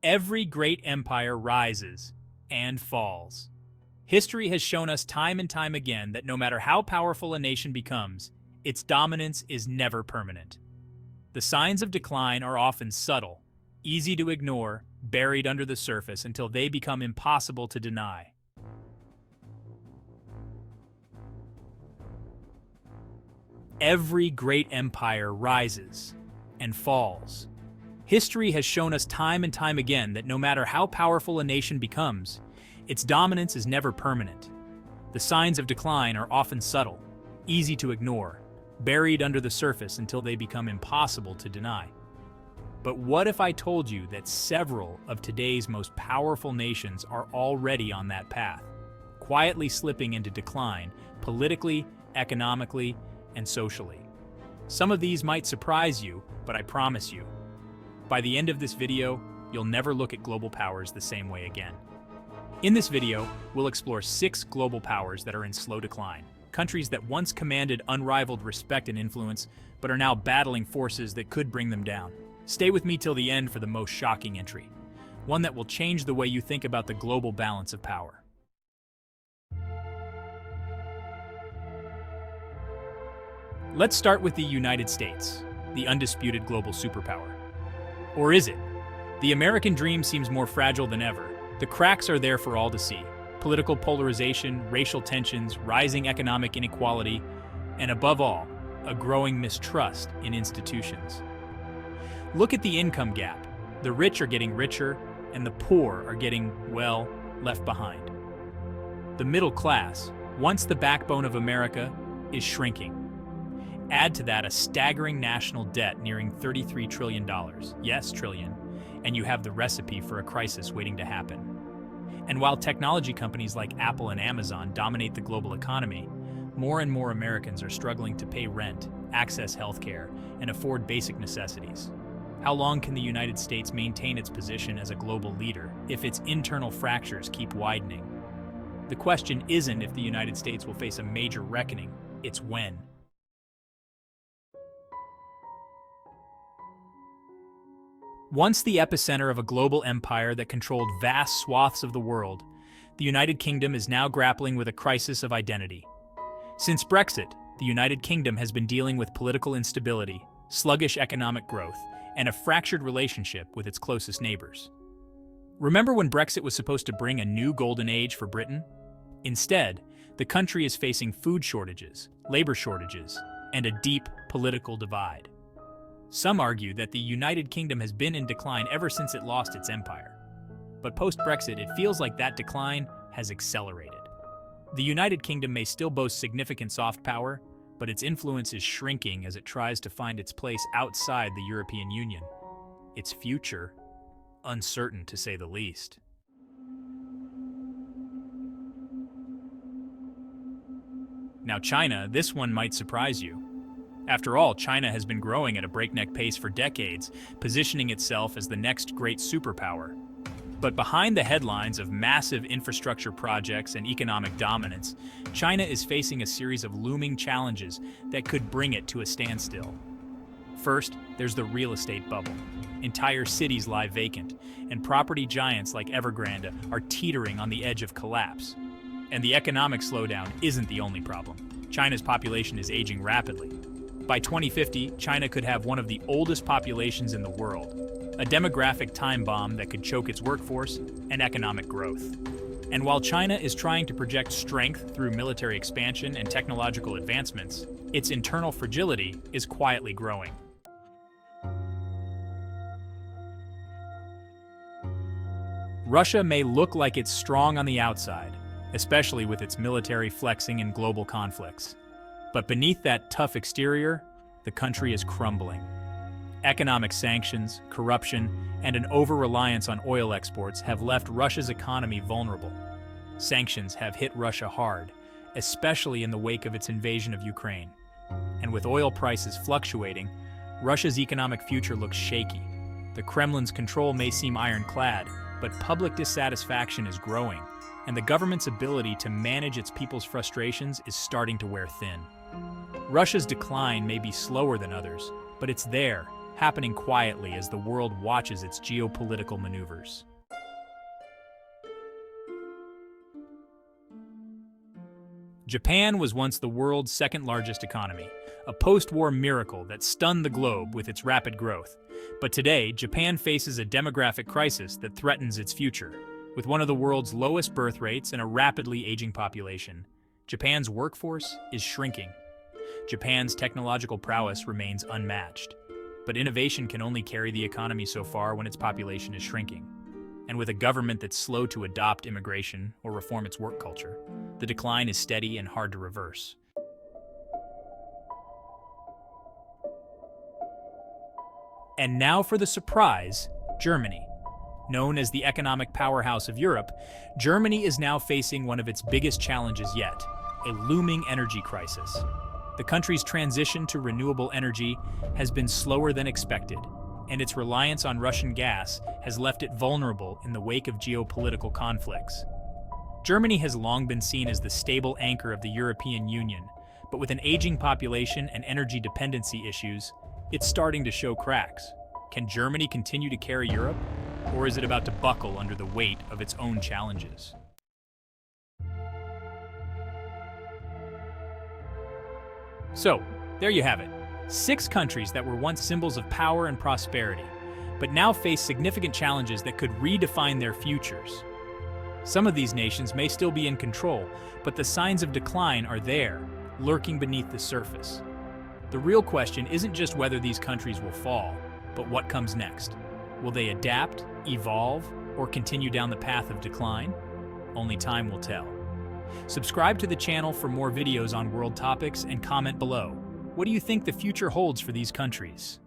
Every great empire rises and falls. History has shown us time and time again that no matter how powerful a nation becomes, its dominance is never permanent. The signs of decline are often subtle, easy to ignore, buried under the surface until they become impossible to deny. Every great empire rises and falls. History has shown us time and time again that no matter how powerful a nation becomes, its dominance is never permanent. The signs of decline are often subtle, easy to ignore, buried under the surface until they become impossible to deny. But what if I told you that several of today's most powerful nations are already on that path, quietly slipping into decline politically, economically, and socially? Some of these might surprise you, but I promise you, by the end of this video, you'll never look at global powers the same way again. In this video, we'll explore 6 global powers that are in slow decline, countries that once commanded unrivaled respect and influence, but are now battling forces that could bring them down. Stay with me till the end for the most shocking entry, one that will change the way you think about the global balance of power. Let's start with the United States, the undisputed global superpower. Or is it? The American dream seems more fragile than ever. The cracks are there for all to see. Political polarization, racial tensions, rising economic inequality, and above all, a growing mistrust in institutions. Look at the income gap. The rich are getting richer, and the poor are getting, well, left behind. The middle class, once the backbone of America, is shrinking. Add to that a staggering national debt nearing $33 trillion. Yes, trillion. And you have the recipe for a crisis waiting to happen. And while technology companies like Apple and Amazon dominate the global economy, more and more Americans are struggling to pay rent, access healthcare, and afford basic necessities. How long can the United States maintain its position as a global leader if its internal fractures keep widening? The question isn't if the United States will face a major reckoning, it's when. Once the epicenter of a global empire that controlled vast swaths of the world, the United Kingdom is now grappling with a crisis of identity. Since Brexit, the United Kingdom has been dealing with political instability, sluggish economic growth, and a fractured relationship with its closest neighbors. Remember when Brexit was supposed to bring a new golden age for Britain? Instead, the country is facing food shortages, labor shortages, and a deep political divide. Some argue that the United Kingdom has been in decline ever since it lost its empire. But post-Brexit, it feels like that decline has accelerated. The United Kingdom may still boast significant soft power, but its influence is shrinking as it tries to find its place outside the European Union. Its future, uncertain to say the least. Now China, this one might surprise you. After all, China has been growing at a breakneck pace for decades, positioning itself as the next great superpower. But behind the headlines of massive infrastructure projects and economic dominance, China is facing a series of looming challenges that could bring it to a standstill. First, there's the real estate bubble. Entire cities lie vacant, and property giants like Evergrande are teetering on the edge of collapse. And the economic slowdown isn't the only problem. China's population is aging rapidly. By 2050, China could have one of the oldest populations in the world, a demographic time bomb that could choke its workforce and economic growth. And while China is trying to project strength through military expansion and technological advancements, its internal fragility is quietly growing. Russia may look like it's strong on the outside, especially with its military flexing and global conflicts. But beneath that tough exterior, the country is crumbling. Economic sanctions, corruption, and an over-reliance on oil exports have left Russia's economy vulnerable. Sanctions have hit Russia hard, especially in the wake of its invasion of Ukraine. And with oil prices fluctuating, Russia's economic future looks shaky. The Kremlin's control may seem ironclad, but public dissatisfaction is growing, and the government's ability to manage its people's frustrations is starting to wear thin. Russia's decline may be slower than others, but it's there, happening quietly as the world watches its geopolitical maneuvers. Japan was once the world's second-largest economy, a post-war miracle that stunned the globe with its rapid growth. But today, Japan faces a demographic crisis that threatens its future. With one of the world's lowest birth rates and a rapidly aging population, Japan's workforce is shrinking. Japan's technological prowess remains unmatched. But innovation can only carry the economy so far when its population is shrinking. And with a government that's slow to adopt immigration or reform its work culture, the decline is steady and hard to reverse. And now for the surprise, Germany. Known as the economic powerhouse of Europe, Germany is now facing one of its biggest challenges yet, a looming energy crisis. The country's transition to renewable energy has been slower than expected, and its reliance on Russian gas has left it vulnerable in the wake of geopolitical conflicts. Germany has long been seen as the stable anchor of the European Union, but with an aging population and energy dependency issues, it's starting to show cracks. Can Germany continue to carry Europe, or is it about to buckle under the weight of its own challenges? So, there you have it. 6 countries that were once symbols of power and prosperity, but now face significant challenges that could redefine their futures. Some of these nations may still be in control, but the signs of decline are there, lurking beneath the surface. The real question isn't just whether these countries will fall, but what comes next. Will they adapt, evolve, or continue down the path of decline? Only time will tell. Subscribe to the channel for more videos on world topics and comment below. What do you think the future holds for these countries?